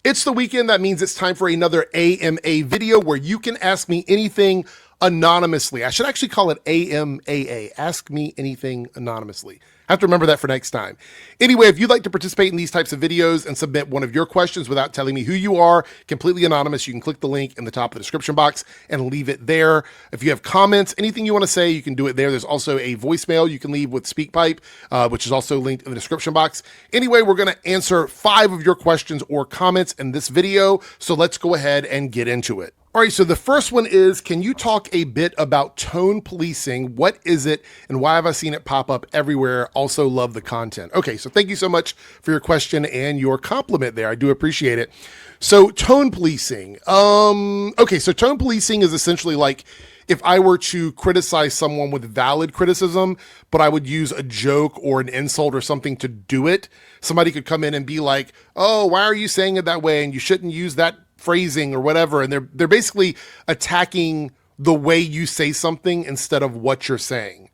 It's the weekend. That means it's time for another AMA video where you can ask me anything anonymously. I should actually call it AMAA. Ask me anything anonymously. I have to remember that for next time. Anyway, if you'd like to participate in these types of videos and submit one of your questions without telling me who you are, completely anonymous, you can click the link in the top of the description box and leave it there. If you have comments, anything you want to say, you can do it there. There's also a voicemail you can leave with SpeakPipe, which is also linked in the description box. Anyway, we're going to answer 5 of your questions or comments in this video, so let's go ahead and get into it. All right, so the first one is, can you talk a bit about tone policing? What is it and why have I seen it pop up everywhere? Also love the content. Okay, so thank you so much for your question and your compliment there. I do appreciate it. So tone policing. Okay, so tone policing is essentially like if I were to criticize someone with valid criticism, but I would use a joke or an insult or something to do it. Somebody could come in and be like, oh, why are you saying it that way? And you shouldn't use that phrasing or whatever, and they're basically attacking the way you say something instead of what you're saying.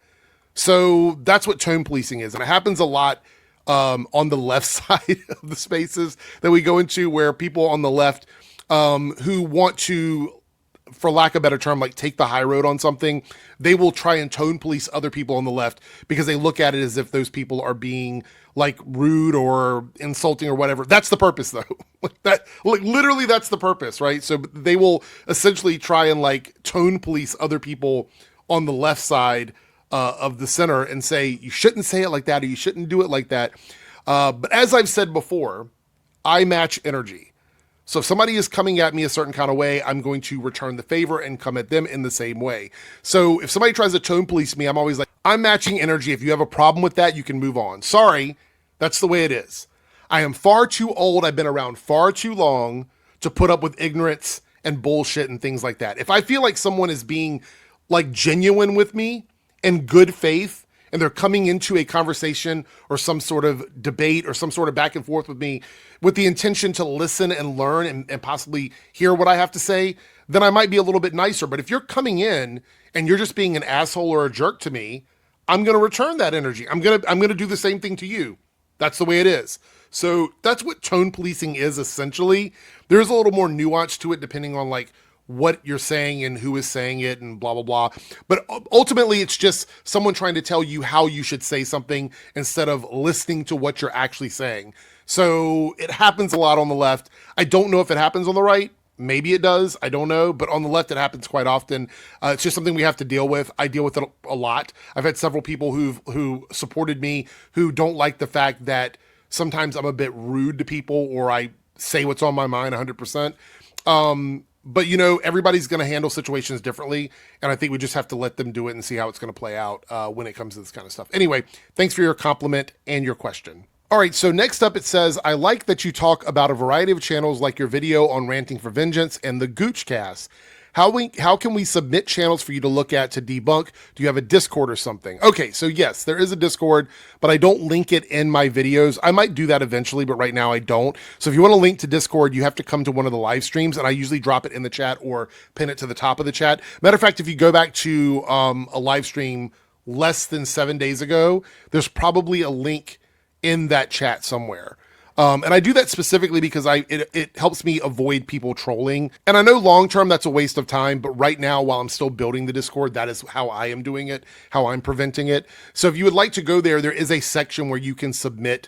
So that's what tone policing is, and it happens a lot on the left side of the spaces that we go into, where people on the left who want to, for lack of a better term, like take the high road on something, they will try and tone police other people on the left because they look at it as if those people are being like rude or insulting or whatever. That's the purpose though. Literally that's the purpose, right? So they will essentially try and like tone police other people on the left side of the center and say, you shouldn't say it like that, or you shouldn't do it like that. But as I've said before, I match energy. So if somebody is coming at me a certain kind of way, I'm going to return the favor and come at them in the same way. So if somebody tries to tone police me, I'm always like, I'm matching energy. If you have a problem with that, you can move on. Sorry, that's the way it is. I am far too old. I've been around far too long to put up with ignorance and bullshit and things like that. If I feel like someone is being like genuine with me in good faith, and they're coming into a conversation or some sort of debate or some sort of back and forth with me with the intention to listen and learn and possibly hear what I have to say, then I might be a little bit nicer. But if you're coming in and you're just being an asshole or a jerk to me, I'm going to return that energy. I'm going to do the same thing to you. That's the way it is. So that's what tone policing is essentially. There's a little more nuance to it depending on like what you're saying and who is saying it and blah, blah, blah. But ultimately, it's just someone trying to tell you how you should say something instead of listening to what you're actually saying. So it happens a lot on the left. I don't know if it happens on the right. Maybe it does. I don't know. But on the left, it happens quite often. It's just something we have to deal with. I deal with it a lot. I've had several people who supported me who don't like the fact that sometimes I'm a bit rude to people or I say what's on my mind 100%. But, you know, everybody's going to handle situations differently, and I think we just have to let them do it and see how it's going to play out when it comes to this kind of stuff. Anyway, thanks for your compliment and your question. All right, so next up it says, I like that you talk about a variety of channels like your video on Ranting for Vengeance and the Goochcast. How can we submit channels for you to look at to debunk? Do you have a Discord or something? Okay, so yes, there is a Discord, but I don't link it in my videos. I might do that eventually, but right now I don't. So if you want to link to Discord, you have to come to one of the live streams, and I usually drop it in the chat or pin it to the top of the chat. Matter of fact, if you go back to a live stream less than 7 days ago, there's probably a link in that chat somewhere. And I do that specifically because it helps me avoid people trolling. And I know long-term that's a waste of time, but right now while I'm still building the Discord, that is how I am doing it, how I'm preventing it. So if you would like to go there, there is a section where you can submit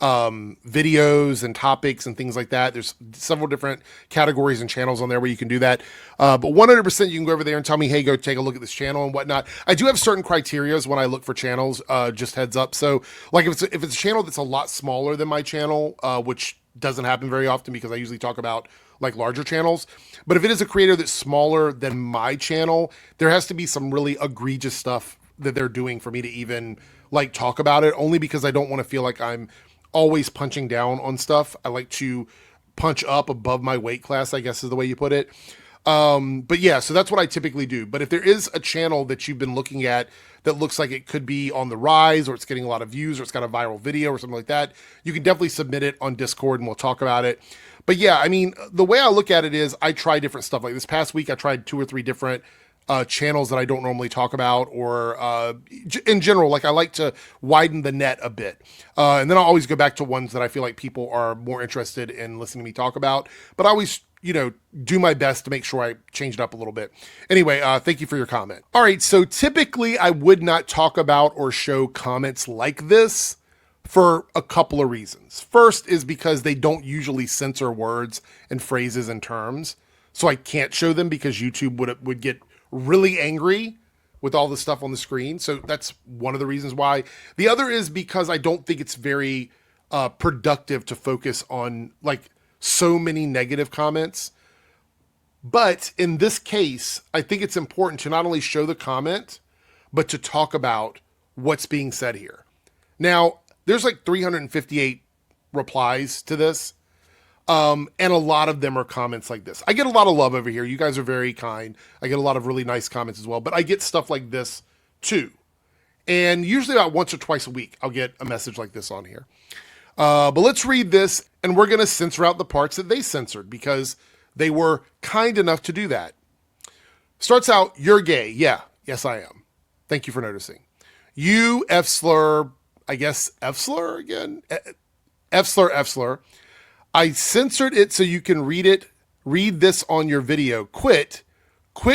videos and topics and things like that. There's several different categories and channels on there where you can do that. But 100% you can go over there and tell me, hey, go take a look at this channel and whatnot. I do have certain criterias when I look for channels, just heads up. So like if it's a channel that's a lot smaller than my channel, which doesn't happen very often because I usually talk about like larger channels. But if it is a creator that's smaller than my channel, there has to be some really egregious stuff that they're doing for me to even like talk about it, only because I don't want to feel like I'm always punching down on stuff. I like to punch up above my weight class, I guess is the way you put it. But yeah, so that's what I typically do. But if there is a channel that you've been looking at that looks like it could be on the rise, or it's getting a lot of views, or it's got a viral video or something like that, you can definitely submit it on Discord and we'll talk about it. But yeah, I mean, the way I look at it is I try different stuff. Like this past week, I tried 2 or 3 different channels that I don't normally talk about, or in general, like I like to widen the net a bit. And then I'll always go back to ones that I feel like people are more interested in listening to me talk about. But I always, do my best to make sure I change it up a little bit. Anyway, thank you for your comment. All right, so typically I would not talk about or show comments like this for a couple of reasons. First is because they don't usually censor words and phrases and terms. So I can't show them because YouTube would get really angry with all the stuff on the screen. So that's one of the reasons why. The other is because I don't think it's very productive to focus on like so many negative comments. But in this case, I think it's important to not only show the comment, but to talk about what's being said here. Now, there's like 358 replies to this. And a lot of them are comments like this. I get a lot of love over here. You guys are very kind. I get a lot of really nice comments as well, but I get stuff like this too. And usually about once or twice a week, I'll get a message like this on here. But let's read this, and we're going to censor out the parts that they censored because they were kind enough to do that. Starts out, you're gay. Yeah. Yes, I am. Thank you for noticing. You F-slur, I guess F-slur again? F-slur, F-slur. I censored it so you can read this on your video. Quit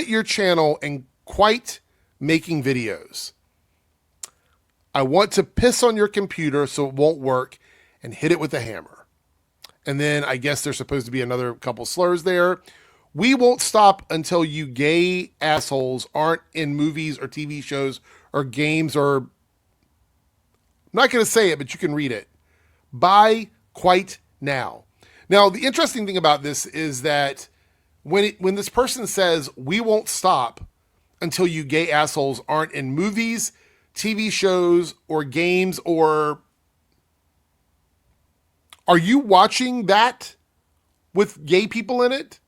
your channel and quit making videos. I want to piss on your computer so it won't work and hit it with a hammer. And then I guess there's supposed to be another couple slurs there. We won't stop until you gay assholes aren't in movies or TV shows or games or... I'm not going to say it, but you can read it. Bye quite now. Now, the interesting thing about this is that when this person says, we won't stop until you gay assholes aren't in movies, TV shows, or games, or... Are you watching that with gay people in it?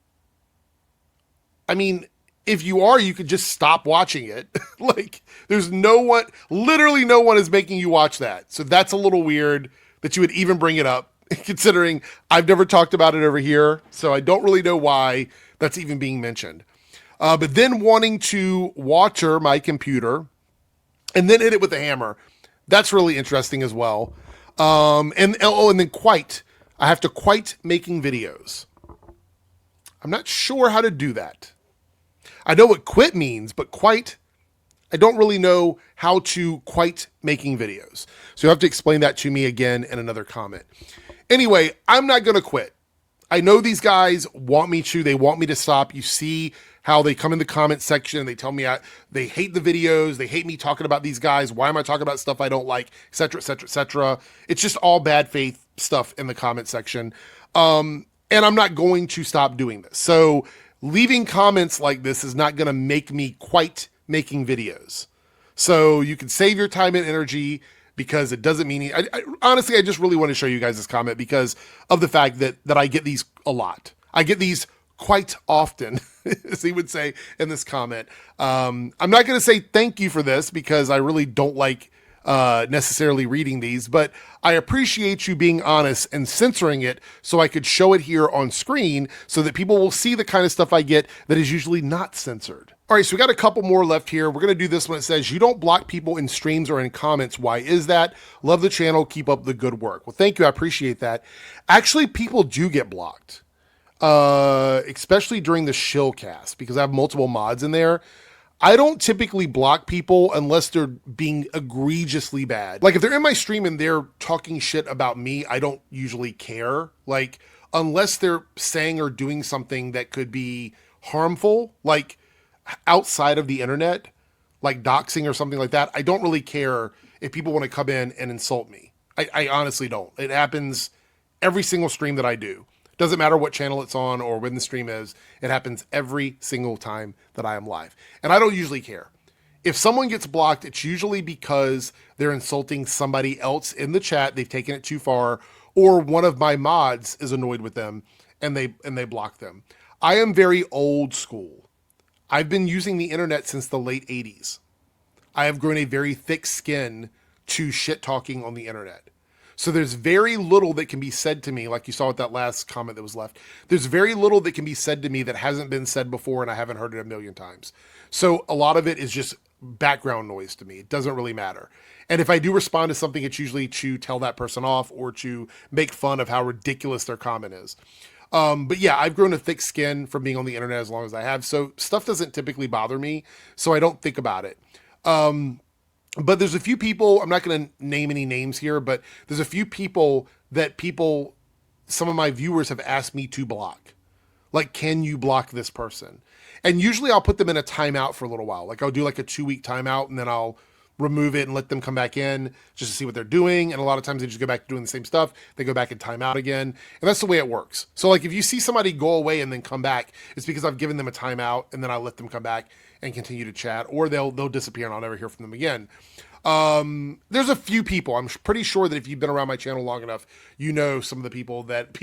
I mean, if you are, you could just stop watching it. Like, there's literally no one is making you watch that. So that's a little weird that you would even bring it up, considering I've never talked about it over here. So I don't really know why that's even being mentioned. But then wanting to water my computer and then hit it with a hammer. That's really interesting as well. And then quite. I have to quite making videos. I'm not sure how to do that. I know what quit means, but quite, I don't really know how to quite making videos. So you have to explain that to me again in another comment. Anyway, I'm not going to quit. I know these guys want me to. They want me to stop. You see how they come in the comment section and they tell me they hate the videos. They hate me talking about these guys. Why am I talking about stuff I don't like, et cetera, et cetera, et cetera. It's just all bad faith stuff in the comment section. And I'm not going to stop doing this. So leaving comments like this is not going to make me quite making videos. So you can save your time and energy because it doesn't mean... honestly, I just really want to show you guys this comment because of the fact that I get these a lot. I get these quite often, as he would say in this comment. I'm not going to say thank you for this because I really don't like necessarily reading these, but I appreciate you being honest and censoring it so I could show it here on screen so that people will see the kind of stuff I get that is usually not censored. All right, so we got a couple more left here. We're going to do this one. It says, you don't block people in streams or in comments. Why is that? Love the channel. Keep up the good work. Well, thank you. I appreciate that. Actually, people do get blocked, especially during the shill cast because I have multiple mods in there. I don't typically block people unless they're being egregiously bad. Like if they're in my stream and they're talking shit about me, I don't usually care. Like unless they're saying or doing something that could be harmful, like outside of the internet, like doxing or something like that, I don't really care if people want to come in and insult me. I honestly don't. It happens every single stream that I do. Doesn't matter what channel it's on or when the stream is. It happens every single time that I am live. And I don't usually care. If someone gets blocked, it's usually because they're insulting somebody else in the chat. They've taken it too far, or one of my mods is annoyed with them and they block them. I am very old school. I've been using the internet since the late 80s. I have grown a very thick skin to shit talking on the internet. So there's very little that can be said to me, like you saw with that last comment that was left. There's very little that can be said to me that hasn't been said before and I haven't heard it a million times. So a lot of it is just background noise to me. It doesn't really matter. And if I do respond to something, it's usually to tell that person off or to make fun of how ridiculous their comment is. But yeah, I've grown a thick skin from being on the internet as long as I have. So stuff doesn't typically bother me. So I don't think about it. But there's a few people, I'm not going to name any names here, but there's a few people that some of my viewers have asked me to block. Like, can you block this person? And usually I'll put them in a timeout for a little while. Like I'll do like a 2-week timeout and then I'll remove it and let them come back in just to see what they're doing. And a lot of times they just go back to doing the same stuff. They go back and time out again. And that's the way it works. So like if you see somebody go away and then come back, it's because I've given them a timeout and then I let them come back and continue to chat, or they'll disappear and I'll never hear from them again. There's a few people, I'm pretty sure that if you've been around my channel long enough, you know some of the people that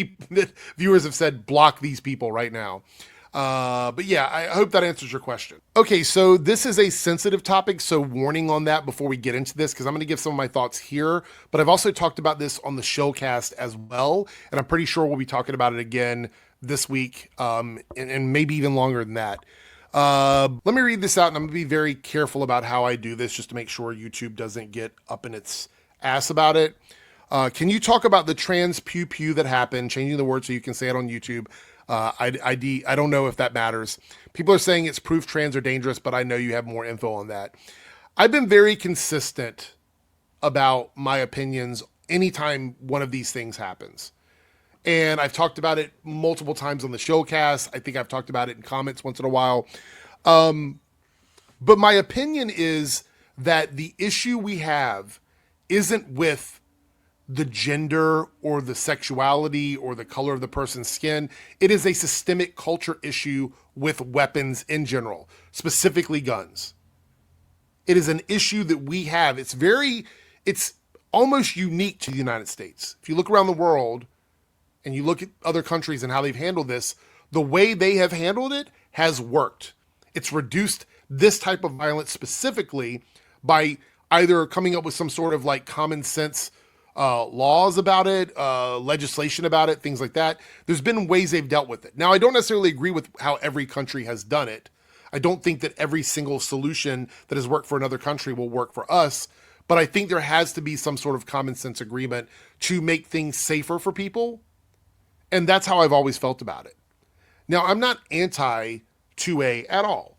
viewers have said, block these people right now. But yeah, I hope that answers your question. Okay, so this is a sensitive topic, so warning on that before we get into this, because I'm going to give some of my thoughts here, but I've also talked about this on the showcast as well, and I'm pretty sure we'll be talking about it again this week, and maybe even longer than that. Let me read this out, and I'm going to be very careful about how I do this just to make sure YouTube doesn't get up in its ass about it. Can you talk about the trans pew pew that happened, changing the word so you can say it on YouTube? I don't know if that matters. People are saying it's proof trans are dangerous, but I know you have more info on that. I've been very consistent about my opinions anytime one of these things happens. And I've talked about it multiple times on the showcast. I think I've talked about it in comments once in a while. But my opinion is that the issue we have isn't with the gender or the sexuality or the color of the person's skin. It is a systemic culture issue with weapons in general, specifically guns. It is an issue that we have. It's almost unique to the United States. If you look around the world and you look at other countries and how they've handled this, the way they have handled it has worked. It's reduced this type of violence specifically by either coming up with some sort of like common sense laws about it, legislation about it, things like that. There's been ways they've dealt with it. Now, I don't necessarily agree with how every country has done it. I don't think that every single solution that has worked for another country will work for us, but I think there has to be some sort of common sense agreement to make things safer for people. And that's how I've always felt about it. Now, I'm not anti 2A at all.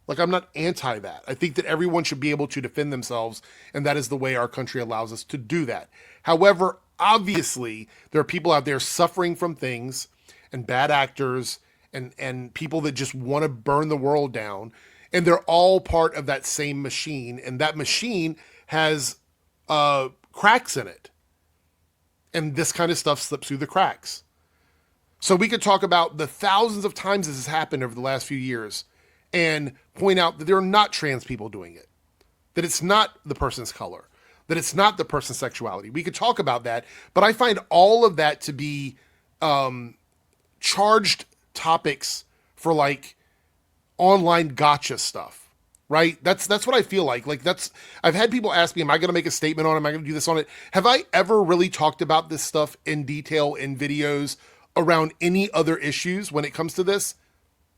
Like, I'm not anti that. I think that everyone should be able to defend themselves, and that is the way our country allows us to do that. However, obviously, there are people out there suffering from things, and bad actors, and people that just want to burn the world down, and they're all part of that same machine, and that machine has cracks in it. And this kind of stuff slips through the cracks. So we could talk about the thousands of times this has happened over the last few years and point out that there are not trans people doing it, that it's not the person's color, that it's not the person's sexuality. We could talk about that, but I find all of that to be charged topics for like online gotcha stuff, right? That's what I feel like. I've had people ask me, am I going to make a statement on it? Am I going to do this on it? Have I ever really talked about this stuff in detail in videos around any other issues when it comes to this?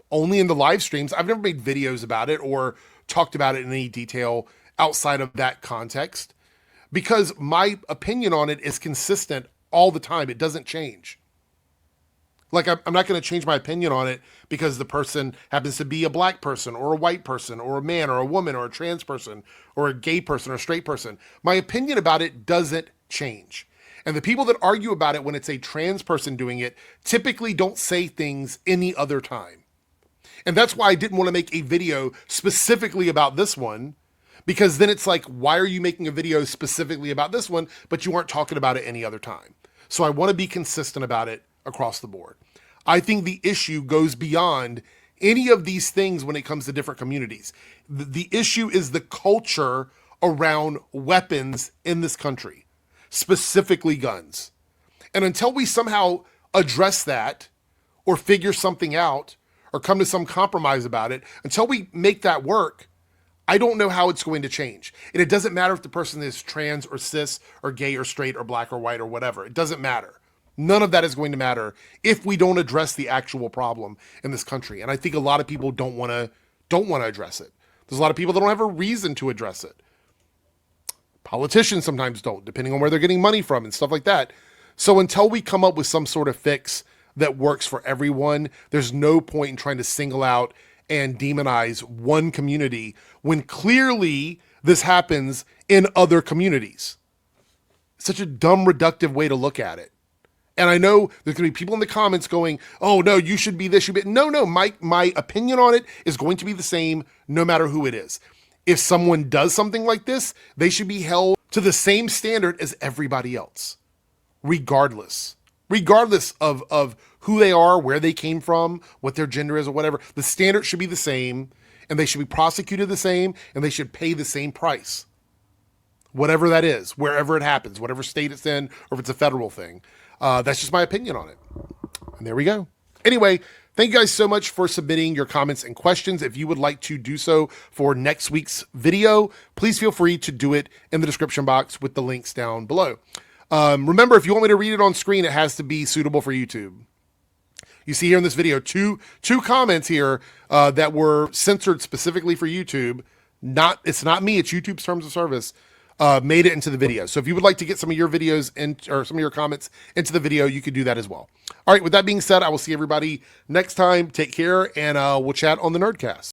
Only in the live streams. I've never made videos about it or talked about it in any detail outside of that context, because my opinion on it is consistent all the time. It doesn't change. Like, I'm not going to change my opinion on it because the person happens to be a black person or a white person or a man or a woman or a trans person or a gay person or a straight person. My opinion about it doesn't change. And the people that argue about it when it's a trans person doing it typically don't say things any other time. And that's why I didn't want to make a video specifically about this one, because then it's like, why are you making a video specifically about this one, but you aren't talking about it any other time? So I want to be consistent about it across the board. I think the issue goes beyond any of these things when it comes to different communities. The issue is the culture around weapons in this country, specifically guns. And until we somehow address that or figure something out or come to some compromise about it, until we make that work, I don't know how it's going to change. And it doesn't matter if the person is trans or cis or gay or straight or black or white or whatever. It doesn't matter. None of that is going to matter if we don't address the actual problem in this country. And I think a lot of people don't want to address it. There's a lot of people that don't have a reason to address it. Politicians sometimes don't, depending on where they're getting money from and stuff like that. So until we come up with some sort of fix that works for everyone, there's no point in trying to single out and demonize one community when clearly this happens in other communities. Such a dumb, reductive way to look at it. And I know there's going to be people in the comments going, oh, no, you should be this, you should be... No, my opinion on it is going to be the same no matter who it is. If someone does something like this, they should be held to the same standard as everybody else, regardless of who they are, where they came from, what their gender is or whatever. The standard should be the same, and they should be prosecuted the same, and they should pay the same price. Whatever that is, wherever it happens, whatever state it's in, or if it's a federal thing. That's just my opinion on it. And there we go. Anyway, thank you guys so much for submitting your comments and questions. If you would like to do so for next week's video, please feel free to do it in the description box with the links down below. Remember, if you want me to read it on screen, it has to be suitable for YouTube. You see here in this video, two comments here that were censored specifically for YouTube. It's not me, it's YouTube's terms of service. Made it into the video. So if you would like to get some of your videos or some of your comments into the video, you could do that as well. All right, with that being said, I will see everybody next time. Take care, and we'll chat on the Nerdcast.